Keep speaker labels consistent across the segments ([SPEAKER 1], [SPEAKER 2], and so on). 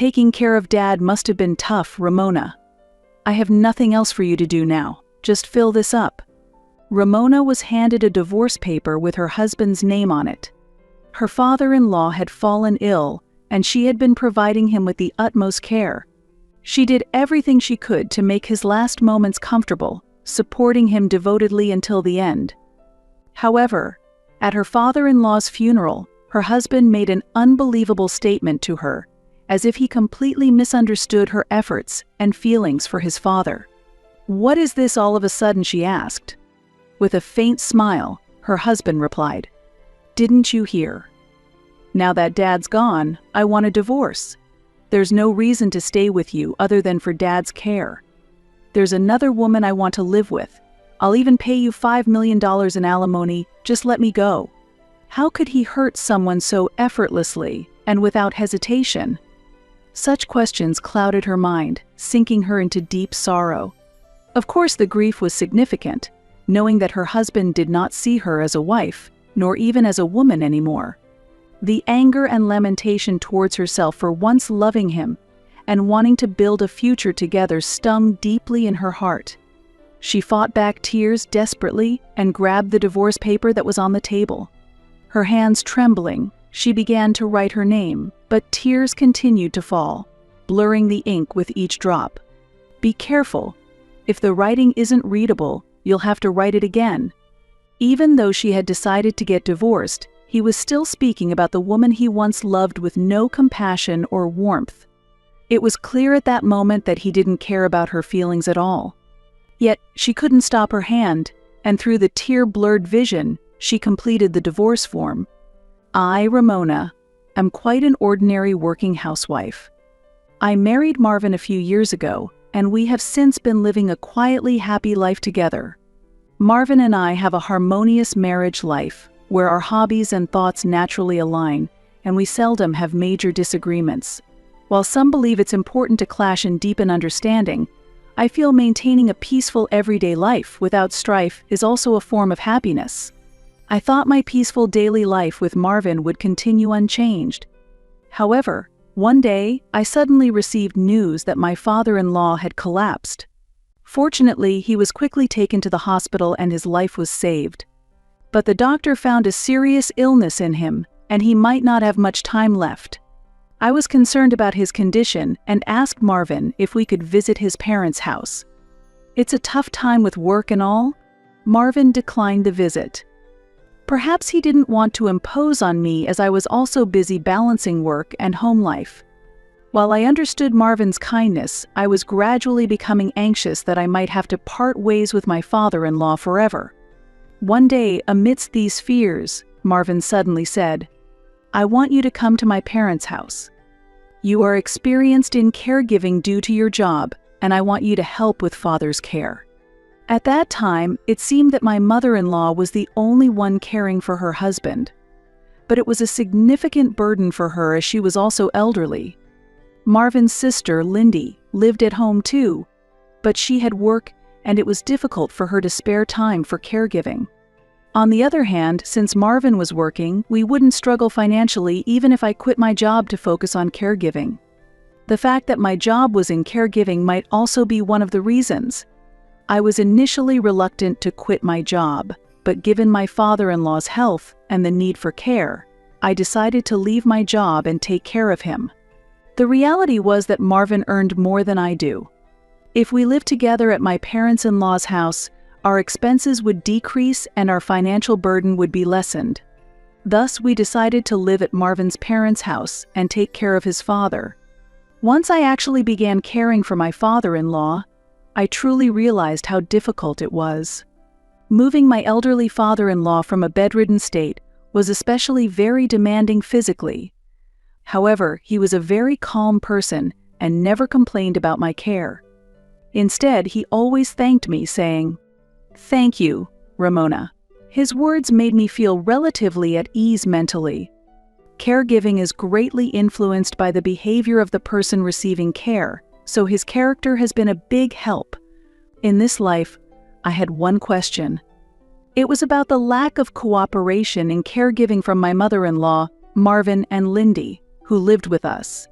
[SPEAKER 1] Taking care of Dad must have been tough, Ramona. I have nothing else for you to do now. Just fill this up. Ramona was handed a divorce paper with her husband's name on it. Her father-in-law had fallen ill, and she had been providing him with the utmost care. She did everything she could to make his last moments comfortable, supporting him devotedly until the end. However, at her father-in-law's funeral, her husband made an unbelievable statement to her, as if he completely misunderstood her efforts and feelings for his father. "What is this all of a sudden?" she asked. With a faint smile, her husband replied, "Didn't you hear? Now that Dad's gone, I want a divorce. There's no reason to stay with you other than for Dad's care. There's another woman I want to live with. I'll even pay you $5 million in alimony, just let me go." How could he hurt someone so effortlessly and without hesitation? Such questions clouded her mind, sinking her into deep sorrow. Of course, the grief was significant, knowing that her husband did not see her as a wife, nor even as a woman anymore. The anger and lamentation towards herself for once loving him and wanting to build a future together stung deeply in her heart. She fought back tears desperately and grabbed the divorce paper that was on the table. Her hands trembling, she began to write her name, but tears continued to fall, blurring the ink with each drop. "Be careful. If the writing isn't readable, you'll have to write it again." Even though she had decided to get divorced, he was still speaking about the woman he once loved with no compassion or warmth. It was clear at that moment that he didn't care about her feelings at all. Yet she couldn't stop her hand, and through the tear-blurred vision, she completed the divorce form. "I, Ramona, am quite an ordinary working housewife. I married Marvin a few years ago, and we have since been living a quietly happy life together. Marvin and I have a harmonious marriage life, where our hobbies and thoughts naturally align, and we seldom have major disagreements. While some believe it's important to clash and deepen understanding, I feel maintaining a peaceful everyday life without strife is also a form of happiness. I thought my peaceful daily life with Marvin would continue unchanged. However, one day, I suddenly received news that my father-in-law had collapsed. Fortunately, he was quickly taken to the hospital and his life was saved. But the doctor found a serious illness in him, and he might not have much time left. I was concerned about his condition and asked Marvin if we could visit his parents' house. It's a tough time with work and all. Marvin declined the visit. Perhaps he didn't want to impose on me, as I was also busy balancing work and home life. While I understood Marvin's kindness, I was gradually becoming anxious that I might have to part ways with my father-in-law forever. One day, amidst these fears, Marvin suddenly said, "I want you to come to my parents' house. You are experienced in caregiving due to your job, and I want you to help with Father's care." At that time, it seemed that my mother-in-law was the only one caring for her husband. But it was a significant burden for her, as she was also elderly. Marvin's sister, Lindy, lived at home too, but she had work and it was difficult for her to spare time for caregiving. On the other hand, since Marvin was working, we wouldn't struggle financially even if I quit my job to focus on caregiving. The fact that my job was in caregiving might also be one of the reasons. I was initially reluctant to quit my job, but given my father-in-law's health and the need for care, I decided to leave my job and take care of him. The reality was that Marvin earned more than I do. If we lived together at my parents-in-law's house, our expenses would decrease and our financial burden would be lessened. Thus, we decided to live at Marvin's parents' house and take care of his father. Once I actually began caring for my father-in-law, I truly realized how difficult it was. Moving my elderly father-in-law from a bedridden state was especially very demanding physically. However, he was a very calm person and never complained about my care. Instead, he always thanked me, saying, "Thank you, Ramona." His words made me feel relatively at ease mentally. Caregiving is greatly influenced by the behavior of the person receiving care, so his character has been a big help. In this life, I had one question. It was about the lack of cooperation in caregiving from my mother-in-law, Marvin and Lindy, who lived with us.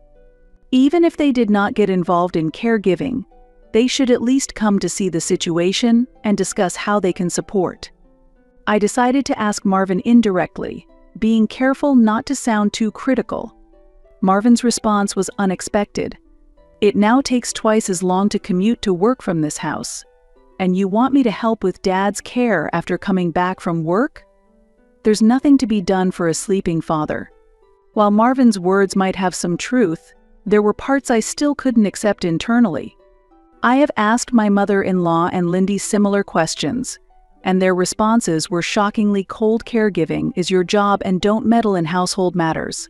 [SPEAKER 1] Even if they did not get involved in caregiving, they should at least come to see the situation and discuss how they can support. I decided to ask Marvin indirectly, being careful not to sound too critical. Marvin's response was unexpected. "It now takes twice as long to commute to work from this house. And you want me to help with Dad's care after coming back from work? There's nothing to be done for a sleeping father." While Marvin's words might have some truth, there were parts I still couldn't accept internally. I have asked my mother-in-law and Lindy similar questions, and their responses were shockingly cold. "Caregiving is your job and don't meddle in household matters."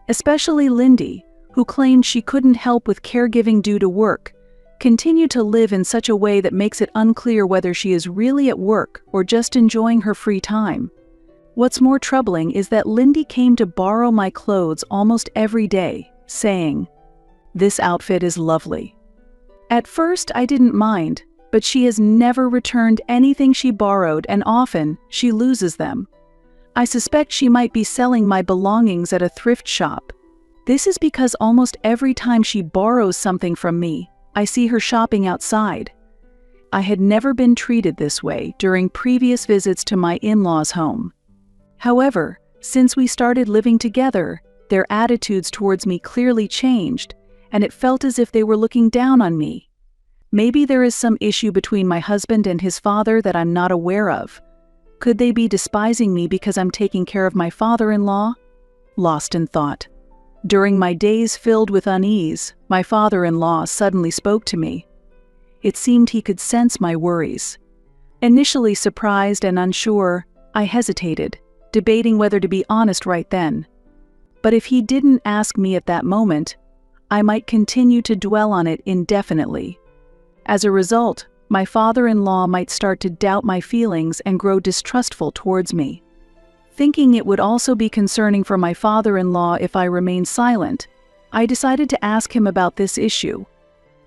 [SPEAKER 1] Especially Lindy, who claimed she couldn't help with caregiving due to work, continued to live in such a way that makes it unclear whether she is really at work or just enjoying her free time. What's more troubling is that Lindy came to borrow my clothes almost every day, saying, "This outfit is lovely." At first I didn't mind, but she has never returned anything she borrowed, and often she loses them. I suspect she might be selling my belongings at a thrift shop. This is because almost every time she borrows something from me, I see her shopping outside. I had never been treated this way during previous visits to my in-laws' home. However, since we started living together, their attitudes towards me clearly changed, and it felt as if they were looking down on me. Maybe there is some issue between my husband and his father that I'm not aware of. Could they be despising me because I'm taking care of my father-in-law? Lost in thought. During my days filled with unease, my father-in-law suddenly spoke to me. It seemed he could sense my worries. Initially surprised and unsure, I hesitated, debating whether to be honest right then. But if he didn't ask me at that moment, I might continue to dwell on it indefinitely. As a result, my father-in-law might start to doubt my feelings and grow distrustful towards me. Thinking it would also be concerning for my father-in-law if I remained silent, I decided to ask him about this issue.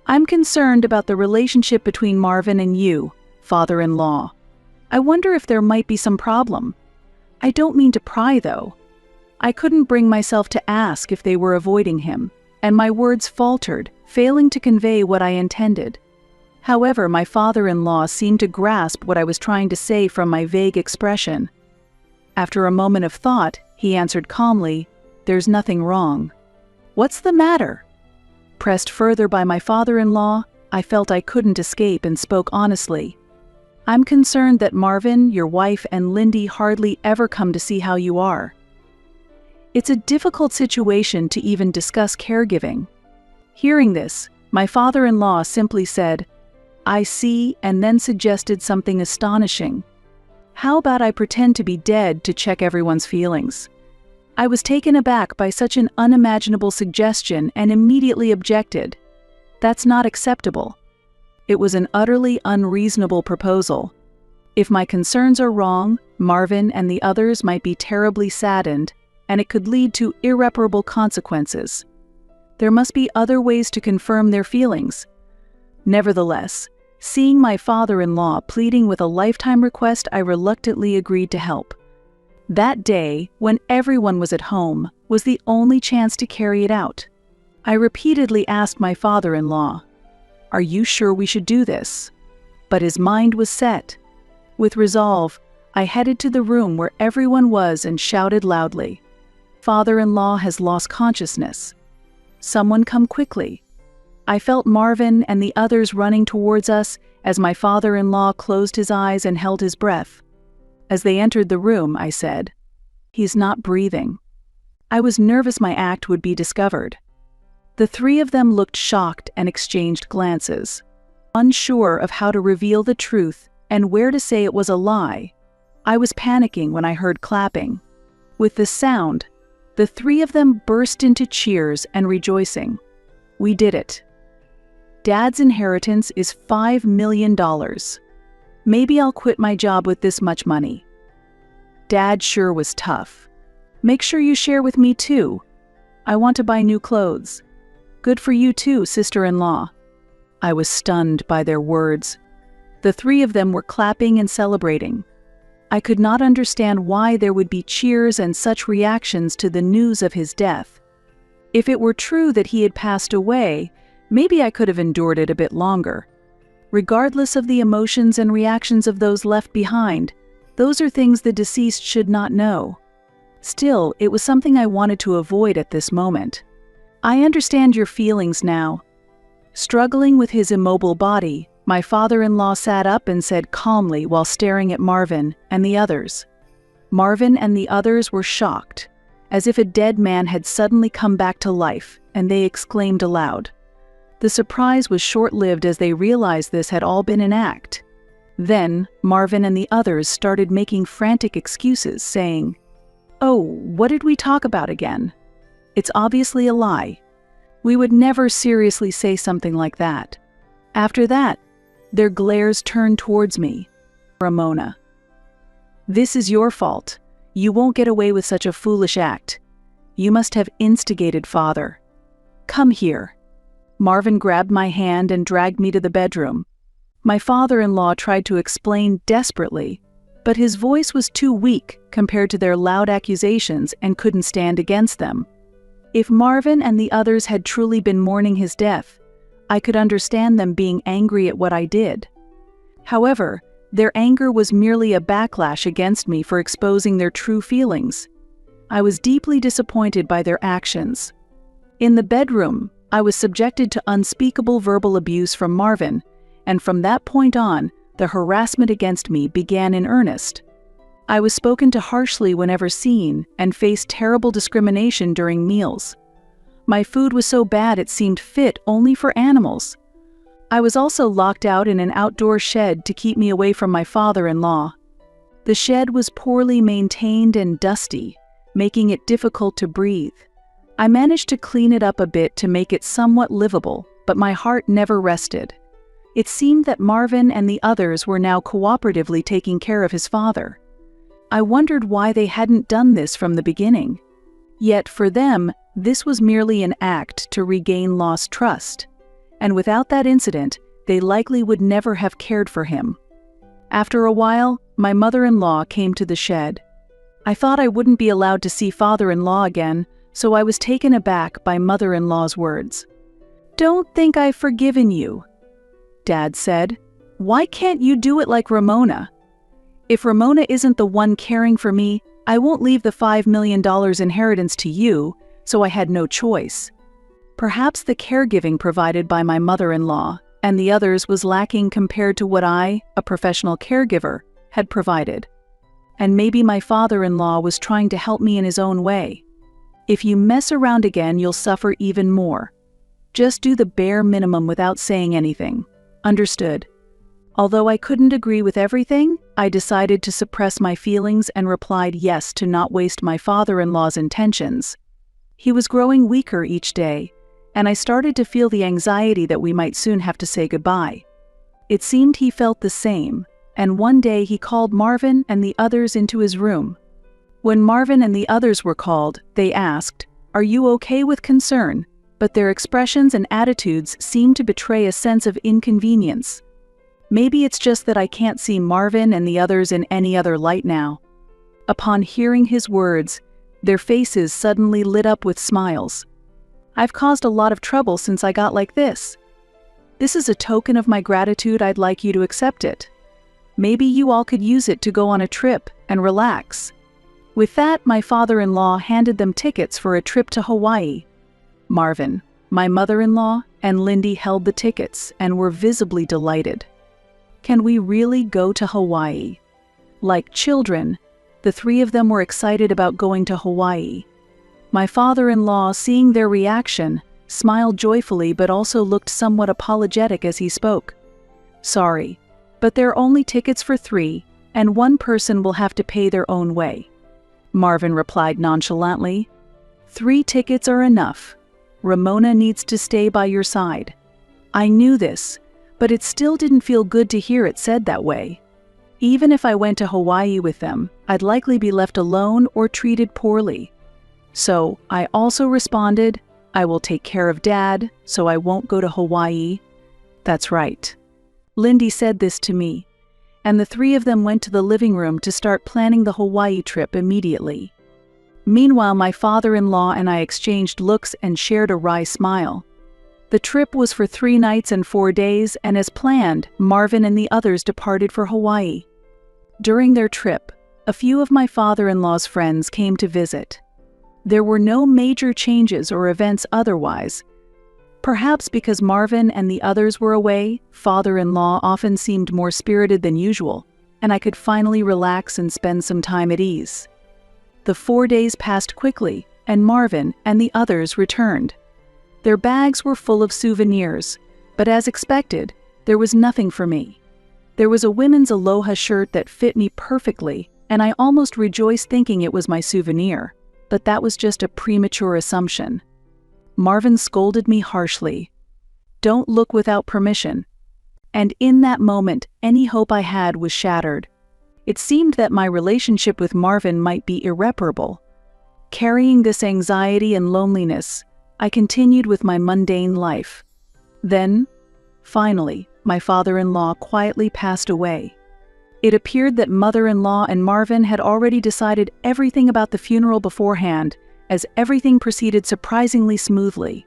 [SPEAKER 1] "I'm concerned about the relationship between Marvin and you, father-in-law. I wonder if there might be some problem. I don't mean to pry, though." I couldn't bring myself to ask if they were avoiding him, and my words faltered, failing to convey what I intended. However, my father-in-law seemed to grasp what I was trying to say from my vague expression. After a moment of thought, he answered calmly, "There's nothing wrong." "What's the matter?" Pressed further by my father-in-law, I felt I couldn't escape and spoke honestly. "I'm concerned that Marvin, your wife, and Lindy hardly ever come to see how you are. It's a difficult situation to even discuss caregiving." Hearing this, my father-in-law simply said, "I see," and then suggested something astonishing. "How about I pretend to be dead to check everyone's feelings?" I was taken aback by such an unimaginable suggestion and immediately objected. That's not acceptable. It was an utterly unreasonable proposal. If my concerns are wrong, Marvin and the others might be terribly saddened, and it could lead to irreparable consequences. There must be other ways to confirm their feelings. Nevertheless, seeing my father-in-law pleading with a lifetime request, I reluctantly agreed to help. That day, when everyone was at home, was the only chance to carry it out. I repeatedly asked my father-in-law, "Are you sure we should do this?" But his mind was set. With resolve, I headed to the room where everyone was and shouted loudly, "Father-in-law has lost consciousness. Someone come quickly." I felt Marvin and the others running towards us as my father-in-law closed his eyes and held his breath. As they entered the room, I said, "He's not breathing." I was nervous my act would be discovered. The three of them looked shocked and exchanged glances. Unsure of how to reveal the truth and where to say it was a lie, I was panicking when I heard clapping. With the sound, the three of them burst into cheers and rejoicing. We did it. Dad's inheritance is $5 million. Maybe I'll quit my job with this much money. Dad sure was tough. Make sure you share with me too. I want to buy new clothes. Good for you too, sister-in-law. I was stunned by their words. The three of them were clapping and celebrating. I could not understand why there would be cheers and such reactions to the news of his death. If it were true that he had passed away, maybe I could have endured it a bit longer. Regardless of the emotions and reactions of those left behind, those are things the deceased should not know. Still, it was something I wanted to avoid at this moment. I understand your feelings now. Struggling with his immobile body, my father-in-law sat up and said calmly while staring at Marvin and the others. Marvin and the others were shocked, as if a dead man had suddenly come back to life, and they exclaimed aloud. The surprise was short-lived as they realized this had all been an act. Then, Marvin and the others started making frantic excuses, saying, "Oh, what did we talk about again? It's obviously a lie. We would never seriously say something like that." After that, their glares turned towards me. "Ramona, this is your fault. You won't get away with such a foolish act. You must have instigated father. Come here." Marvin grabbed my hand and dragged me to the bedroom. My father-in-law tried to explain desperately, but his voice was too weak compared to their loud accusations and couldn't stand against them. If Marvin and the others had truly been mourning his death, I could understand them being angry at what I did. However, their anger was merely a backlash against me for exposing their true feelings. I was deeply disappointed by their actions. In the bedroom, I was subjected to unspeakable verbal abuse from Marvin, and from that point on, the harassment against me began in earnest. I was spoken to harshly whenever seen and faced terrible discrimination during meals. My food was so bad it seemed fit only for animals. I was also locked out in an outdoor shed to keep me away from my father-in-law. The shed was poorly maintained and dusty, making it difficult to breathe. I managed to clean it up a bit to make it somewhat livable, but my heart never rested. It seemed that Marvin and the others were now cooperatively taking care of his father. I wondered why they hadn't done this from the beginning. Yet for them, this was merely an act to regain lost trust, and without that incident, they likely would never have cared for him. After a while, my mother-in-law came to the shed. I thought I wouldn't be allowed to see father-in-law again, so I was taken aback by mother-in-law's words. "Don't think I've forgiven you," Dad said. "Why can't you do it like Ramona? If Ramona isn't the one caring for me, I won't leave the $5 million inheritance to you, so I had no choice." Perhaps the caregiving provided by my mother-in-law and the others was lacking compared to what I, a professional caregiver, had provided. And maybe my father-in-law was trying to help me in his own way. If you mess around again, you'll suffer even more. Just do the bare minimum without saying anything. Understood? Although I couldn't agree with everything, I decided to suppress my feelings and replied yes to not waste my father-in-law's intentions. He was growing weaker each day, and I started to feel the anxiety that we might soon have to say goodbye. It seemed he felt the same, and one day he called Marvin and the others into his room. When Marvin and the others were called, they asked, "Are you okay with concern?" But their expressions and attitudes seemed to betray a sense of inconvenience. Maybe it's just that I can't see Marvin and the others in any other light now. Upon hearing his words, their faces suddenly lit up with smiles. "I've caused a lot of trouble since I got like this. This is a token of my gratitude. I'd like you to accept it. Maybe you all could use it to go on a trip and relax." With that, my father-in-law handed them tickets for a trip to Hawaii. Marvin, my mother-in-law, and Lindy held the tickets and were visibly delighted. Can we really go to Hawaii? Like children, the three of them were excited about going to Hawaii. My father-in-law, seeing their reaction, smiled joyfully but also looked somewhat apologetic as he spoke. "Sorry, but there are only tickets for 3, and one person will have to pay their own way," Marvin replied nonchalantly. "3 tickets are enough. Ramona needs to stay by your side." I knew this, but it still didn't feel good to hear it said that way. Even if I went to Hawaii with them, I'd likely be left alone or treated poorly. So I also responded, "I will take care of Dad, so I won't go to Hawaii." That's right. Lindy said this to me, and the 3 of them went to the living room to start planning the Hawaii trip immediately. Meanwhile, my father-in-law and I exchanged looks and shared a wry smile. The trip was for 3 nights and 4 days, and as planned, Marvin and the others departed for Hawaii. During their trip, a few of my father-in-law's friends came to visit. There were no major changes or events otherwise. Perhaps because Marvin and the others were away, father-in-law often seemed more spirited than usual, and I could finally relax and spend some time at ease. The 4 days passed quickly, and Marvin and the others returned. Their bags were full of souvenirs, but as expected, there was nothing for me. There was a women's aloha shirt that fit me perfectly, and I almost rejoiced thinking it was my souvenir, but that was just a premature assumption. Marvin scolded me harshly. "Don't look without permission." And in that moment, any hope I had was shattered. It seemed that my relationship with Marvin might be irreparable. Carrying this anxiety and loneliness, I continued with my mundane life. Then, finally, my father-in-law quietly passed away. It appeared that mother-in-law and Marvin had already decided everything about the funeral beforehand, as everything proceeded surprisingly smoothly.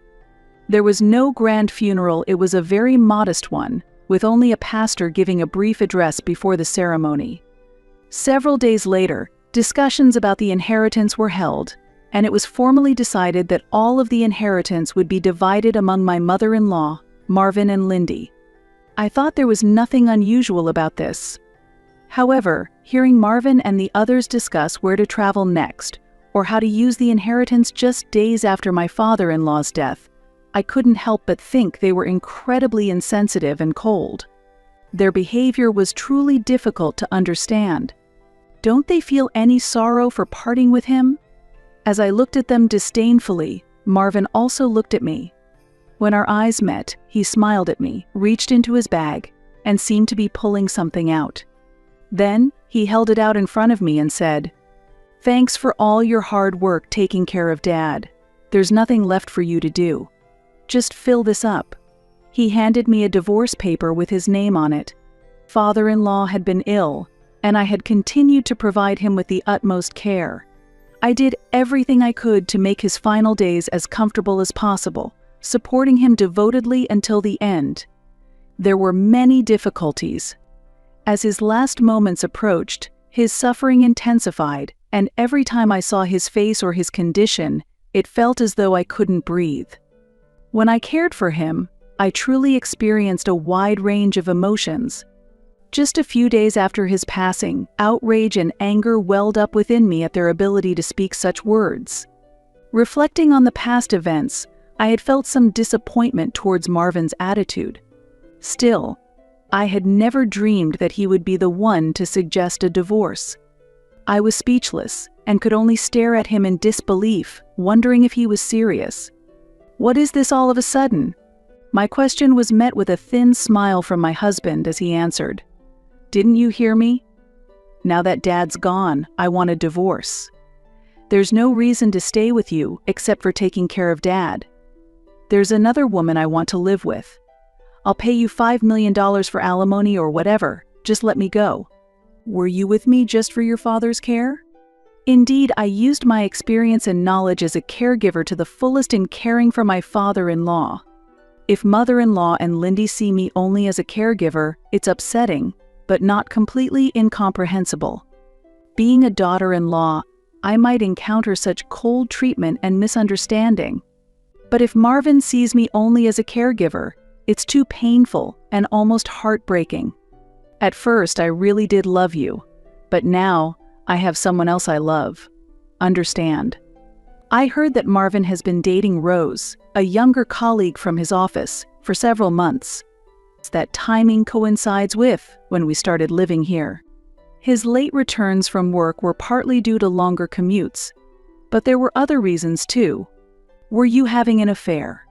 [SPEAKER 1] There was no grand funeral, it was a very modest one, with only a pastor giving a brief address before the ceremony. Several days later, discussions about the inheritance were held, and it was formally decided that all of the inheritance would be divided among my mother-in-law, Marvin and Lindy. I thought there was nothing unusual about this. However, hearing Marvin and the others discuss where to travel next, or how to use the inheritance just days after my father-in-law's death, I couldn't help but think they were incredibly insensitive and cold. Their behavior was truly difficult to understand. Don't they feel any sorrow for parting with him? As I looked at them disdainfully, Marvin also looked at me. When our eyes met, he smiled at me, reached into his bag, and seemed to be pulling something out. Then, he held it out in front of me and said, "Thanks for all your hard work taking care of Dad. There's nothing left for you to do. Just fill this up." He handed me a divorce paper with his name on it. Father-in-law had been ill, and I had continued to provide him with the utmost care. I did everything I could to make his final days as comfortable as possible, supporting him devotedly until the end. There were many difficulties. As his last moments approached, his suffering intensified, and every time I saw his face or his condition, it felt as though I couldn't breathe. When I cared for him, I truly experienced a wide range of emotions. Just a few days after his passing, outrage and anger welled up within me at their ability to speak such words. Reflecting on the past events, I had felt some disappointment towards Marvin's attitude. Still, I had never dreamed that he would be the one to suggest a divorce. I was speechless and could only stare at him in disbelief, wondering if he was serious. "What is this all of a sudden?" My question was met with a thin smile from my husband as he answered, "Didn't you hear me? Now that Dad's gone, I want a divorce. There's no reason to stay with you except for taking care of Dad. There's another woman I want to live with. I'll pay you $5 million for alimony or whatever, just let me go. Were you with me just for your father's care?" Indeed, I used my experience and knowledge as a caregiver to the fullest in caring for my father-in-law. If mother-in-law and Lindy see me only as a caregiver, it's upsetting, but not completely incomprehensible. Being a daughter-in-law, I might encounter such cold treatment and misunderstanding. But if Marvin sees me only as a caregiver, it's too painful and almost heartbreaking. At first, I really did love you, but now I have someone else I love. Understand. I heard that Marvin has been dating Rose, a younger colleague from his office, for several months. That timing coincides with when we started living here. His late returns from work were partly due to longer commutes, but there were other reasons too. "Were you having an affair?"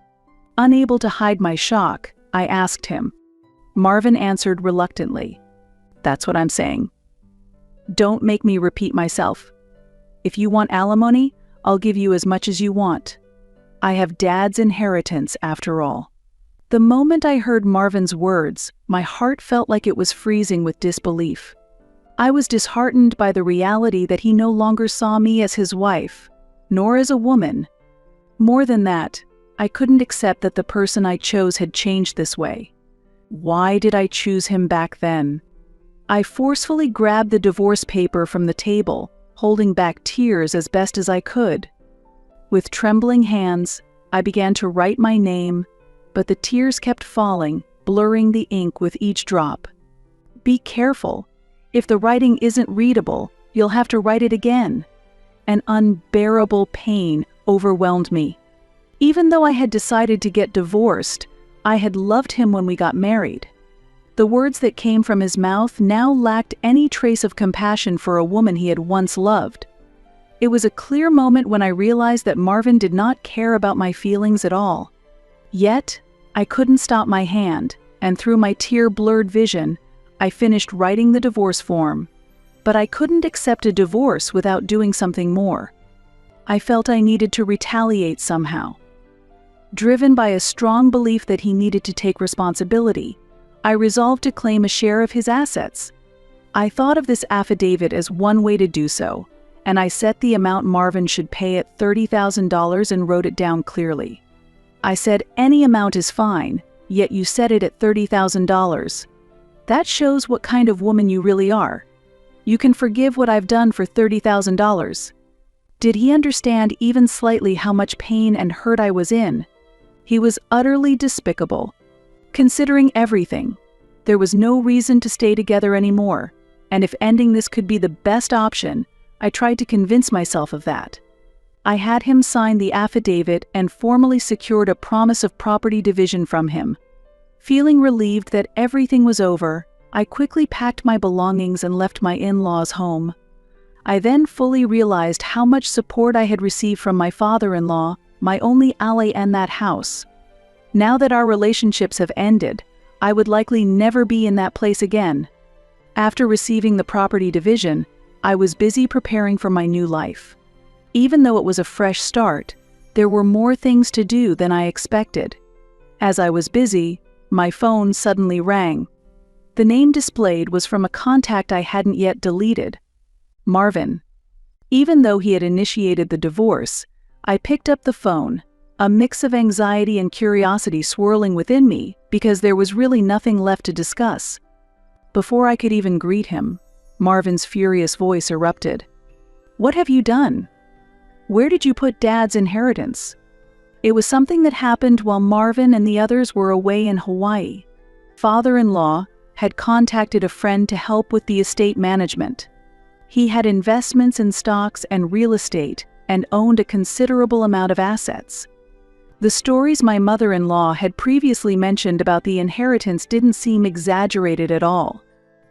[SPEAKER 1] Unable to hide my shock, I asked him. Marvin answered reluctantly, "That's what I'm saying. Don't make me repeat myself. If you want alimony, I'll give you as much as you want. I have Dad's inheritance after all." The moment I heard Marvin's words, my heart felt like it was freezing with disbelief. I was disheartened by the reality that he no longer saw me as his wife, nor as a woman. More than that, I couldn't accept that the person I chose had changed this way. Why did I choose him back then? I forcefully grabbed the divorce paper from the table, holding back tears as best as I could. With trembling hands, I began to write my name, but the tears kept falling, blurring the ink with each drop. Be careful. If the writing isn't readable, you'll have to write it again. An unbearable pain overwhelmed me. Even though I had decided to get divorced, I had loved him when we got married. The words that came from his mouth now lacked any trace of compassion for a woman he had once loved. It was a clear moment when I realized that Marvin did not care about my feelings at all. Yet, I couldn't stop my hand, and through my tear-blurred vision, I finished writing the divorce form. But I couldn't accept a divorce without doing something more. I felt I needed to retaliate somehow. Driven by a strong belief that he needed to take responsibility, I resolved to claim a share of his assets. I thought of this affidavit as one way to do so, and I set the amount Marvin should pay at $30,000 and wrote it down clearly. I said, any amount is fine, yet you set it at $30,000. That shows what kind of woman you really are. You can forgive what I've done for $30,000. Did he understand even slightly how much pain and hurt I was in? He was utterly despicable. Considering everything, there was no reason to stay together anymore, and if ending this could be the best option, I tried to convince myself of that. I had him sign the affidavit and formally secured a promise of property division from him. Feeling relieved that everything was over, I quickly packed my belongings and left my in-laws' home. I then fully realized how much support I had received from my father-in-law, my only ally in that house. Now that our relationships have ended, I would likely never be in that place again. After receiving the property division, I was busy preparing for my new life. Even though it was a fresh start, there were more things to do than I expected. As I was busy, my phone suddenly rang. The name displayed was from a contact I hadn't yet deleted. Marvin. Even though he had initiated the divorce, I picked up the phone, a mix of anxiety and curiosity swirling within me because there was really nothing left to discuss. Before I could even greet him, Marvin's furious voice erupted. What have you done? Where did you put Dad's inheritance? It was something that happened while Marvin and the others were away in Hawaii. Father-in-law had contacted a friend to help with the estate management. He had investments in stocks and real estate and owned a considerable amount of assets. The stories my mother-in-law had previously mentioned about the inheritance didn't seem exaggerated at all.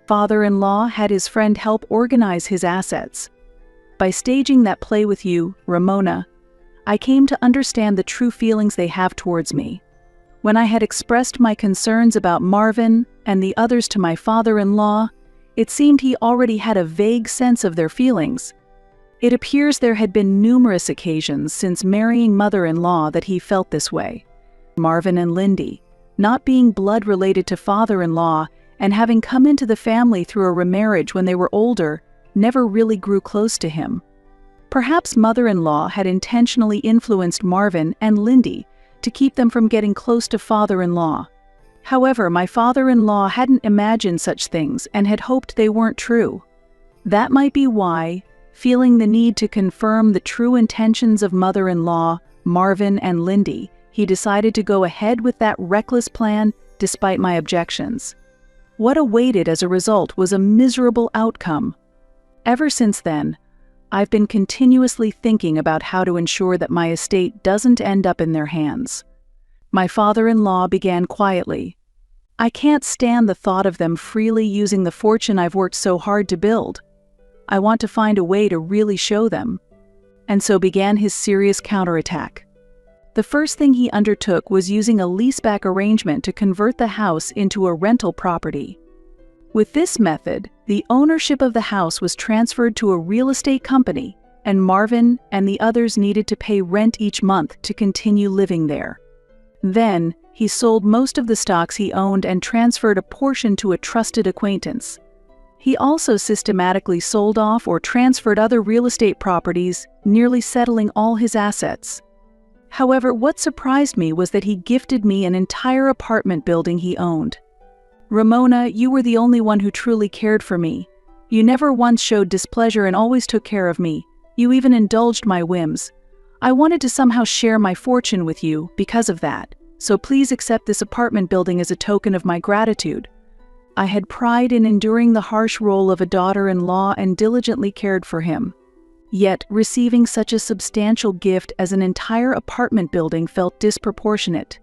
[SPEAKER 1] Father-in-law had his friend help organize his assets. By staging that play with you, Ramona, I came to understand the true feelings they have towards me. When I had expressed my concerns about Marvin and the others to my father-in-law, it seemed he already had a vague sense of their feelings. It appears there had been numerous occasions since marrying mother-in-law that he felt this way. Marvin and Lindy, not being blood related to father-in-law and having come into the family through a remarriage when they were older, never really grew close to him. Perhaps mother-in-law had intentionally influenced Marvin and Lindy to keep them from getting close to father-in-law. However, my father-in-law hadn't imagined such things and had hoped they weren't true. That might be why, feeling the need to confirm the true intentions of mother-in-law, Marvin and Lindy, he decided to go ahead with that reckless plan despite my objections. What awaited as a result was a miserable outcome. Ever since then, I've been continuously thinking about how to ensure that my estate doesn't end up in their hands. My father-in-law began quietly. I can't stand the thought of them freely using the fortune I've worked so hard to build. I want to find a way to really show them. And so began his serious counterattack. The first thing he undertook was using a leaseback arrangement to convert the house into a rental property. With this method, the ownership of the house was transferred to a real estate company, and Marvin and the others needed to pay rent each month to continue living there. Then, he sold most of the stocks he owned and transferred a portion to a trusted acquaintance. He also systematically sold off or transferred other real estate properties, nearly settling all his assets. However, what surprised me was that he gifted me an entire apartment building he owned. Ramona, you were the only one who truly cared for me. You never once showed displeasure and always took care of me. You even indulged my whims. I wanted to somehow share my fortune with you because of that, so please accept this apartment building as a token of my gratitude. I had pride in enduring the harsh role of a daughter-in-law and diligently cared for him. Yet, receiving such a substantial gift as an entire apartment building felt disproportionate.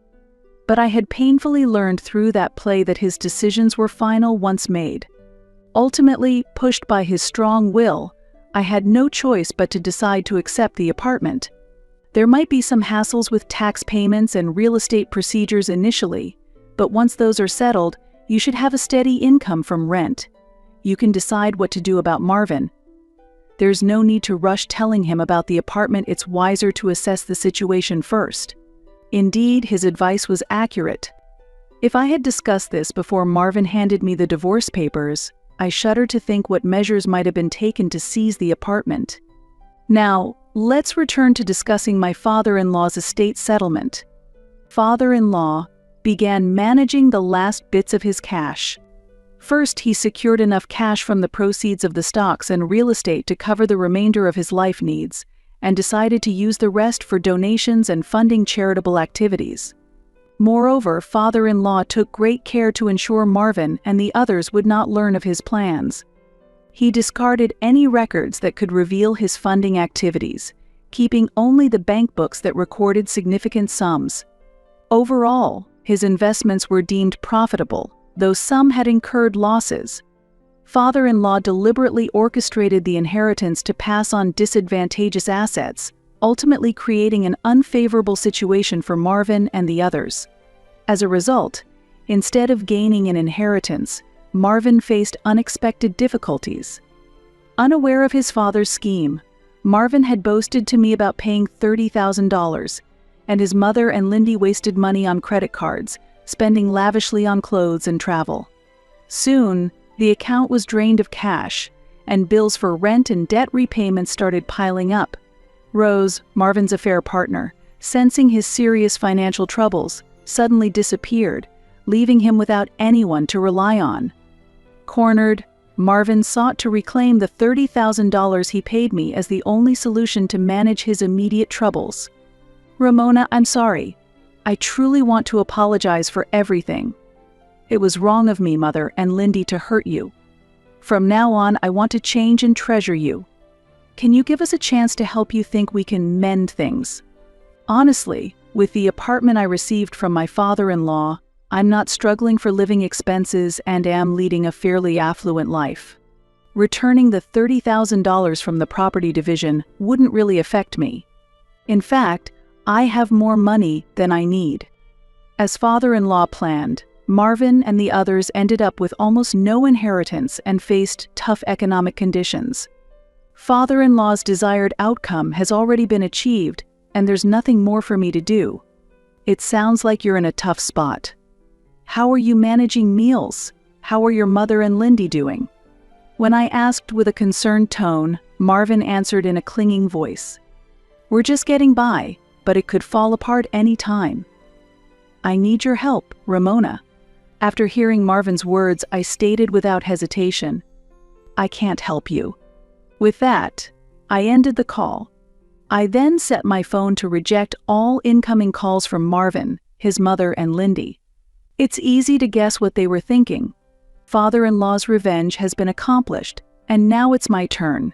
[SPEAKER 1] But I had painfully learned through that play that his decisions were final once made. Ultimately, pushed by his strong will, I had no choice but to decide to accept the apartment. There might be some hassles with tax payments and real estate procedures initially, but once those are settled, you should have a steady income from rent. You can decide what to do about Marvin. There's no need to rush telling him about the apartment. It's wiser to assess the situation first. Indeed, his advice was accurate. If I had discussed this before Marvin handed me the divorce papers, I shudder to think what measures might have been taken to seize the apartment. Now, let's return to discussing my father-in-law's estate settlement. Father-in-law began managing the last bits of his cash. First, he secured enough cash from the proceeds of the stocks and real estate to cover the remainder of his life needs, and decided to use the rest for donations and funding charitable activities. Moreover, father-in-law took great care to ensure Marvin and the others would not learn of his plans. He discarded any records that could reveal his funding activities, keeping only the bank books that recorded significant sums. Overall, his investments were deemed profitable, though some had incurred losses. Father-in-law deliberately orchestrated the inheritance to pass on disadvantageous assets, ultimately creating an unfavorable situation for Marvin and the others. As a result, instead of gaining an inheritance, Marvin faced unexpected difficulties. Unaware of his father's scheme, Marvin had boasted to me about paying $30,000, and his mother and Lindy wasted money on credit cards, spending lavishly on clothes and travel. Soon, the account was drained of cash, and bills for rent and debt repayment started piling up. Rose, Marvin's affair partner, sensing his serious financial troubles, suddenly disappeared, leaving him without anyone to rely on. Cornered, Marvin sought to reclaim the $30,000 he paid me as the only solution to manage his immediate troubles. Ramona, I'm sorry. I truly want to apologize for everything. It was wrong of me, Mother and Lindy, to hurt you. From now on, I want to change and treasure you. Can you give us a chance to help you think we can mend things? Honestly, with the apartment I received from my father-in-law, I'm not struggling for living expenses and am leading a fairly affluent life. Returning the $30,000 from the property division wouldn't really affect me. In fact, I have more money than I need. As father-in-law planned, Marvin and the others ended up with almost no inheritance and faced tough economic conditions. Father-in-law's desired outcome has already been achieved, and there's nothing more for me to do. It sounds like you're in a tough spot. How are you managing meals? How are your mother and Lindy doing? When I asked with a concerned tone, Marvin answered in a clinging voice. We're just getting by, but it could fall apart any time. I need your help, Ramona. After hearing Marvin's words, I stated without hesitation, I can't help you. With that, I ended the call. I then set my phone to reject all incoming calls from Marvin, his mother, and Lindy. It's easy to guess what they were thinking. Father-in-law's revenge has been accomplished, and now it's my turn.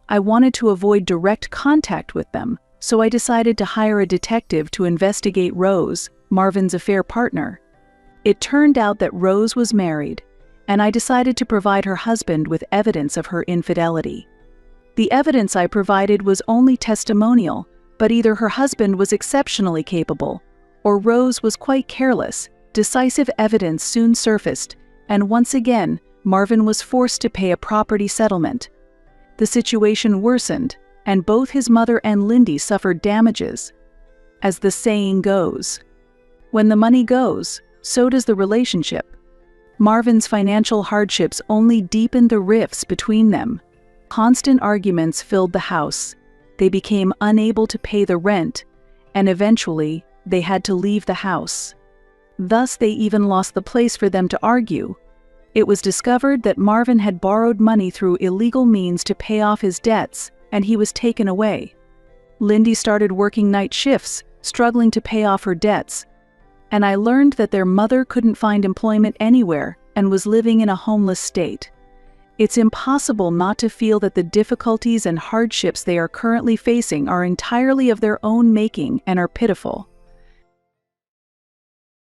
[SPEAKER 1] I wanted to avoid direct contact with them, so I decided to hire a detective to investigate Rose, Marvin's affair partner. It turned out that Rose was married, and I decided to provide her husband with evidence of her infidelity. The evidence I provided was only testimonial, but either her husband was exceptionally capable, or Rose was quite careless. Decisive evidence soon surfaced, and once again, Marvin was forced to pay a property settlement. The situation worsened, and both his mother and Lindy suffered damages. As the saying goes, when the money goes, so does the relationship. Marvin's financial hardships only deepened the rifts between them. Constant arguments filled the house. They became unable to pay the rent, and eventually, they had to leave the house. Thus, they even lost the place for them to argue. It was discovered that Marvin had borrowed money through illegal means to pay off his debts, and he was taken away. Lindy started working night shifts, struggling to pay off her debts, and I learned that their mother couldn't find employment anywhere and was living in a homeless state. It's impossible not to feel that the difficulties and hardships they are currently facing are entirely of their own making and are pitiful.